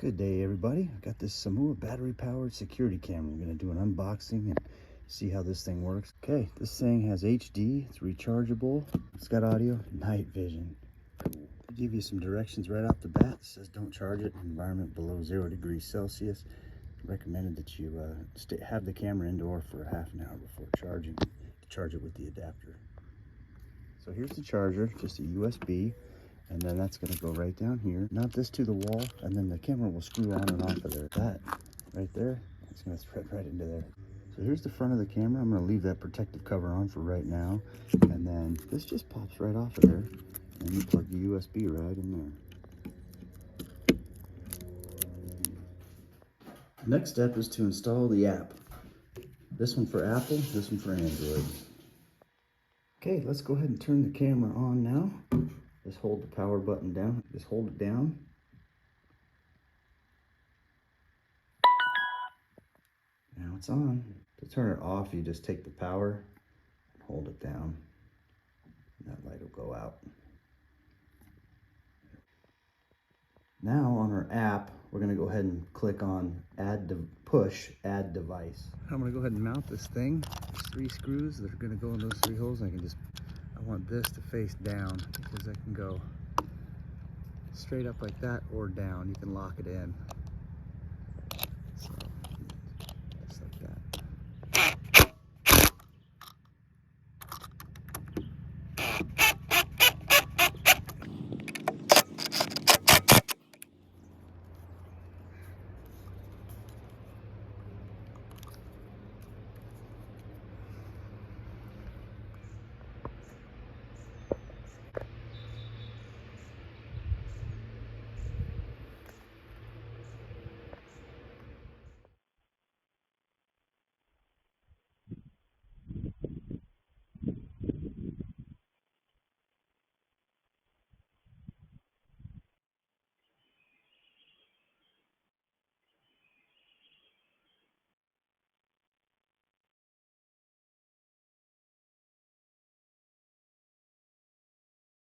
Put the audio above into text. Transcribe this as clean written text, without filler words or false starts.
Good day, everybody. I've got this SEHMUA battery-powered security camera. We're going to do an unboxing and see how this thing works. Okay, this thing has HD, it's rechargeable, it's got audio, night vision. Cool. They give you some directions right off the bat. It says don't charge it in an environment below 0 degrees Celsius. Recommended that you have the camera indoor for a half an hour before charging to charge it with the adapter. So here's the charger, just a USB. And then that's going to go right down here. Mount this to the wall, and then the camera will screw on and off of there. That right there, it's going to thread right into there. So here's the front of the camera. I'm going to leave that protective cover on for right now. And then this just pops right off of there. And you plug the USB right in there. Next step is to install the app. This one for Apple, this one for Android. Okay, let's go ahead and turn the camera on now. Just hold the power button down. Just hold it down. Now it's on. To turn it off, you just take the power and hold it down. And that light will go out. Now on our app, we're going to go ahead and click on add device. I'm going to go ahead and mount this thing. There's 3 screws that are going to go in those 3 holes. I want this to face down because I can go straight up like that or down. You can lock it in.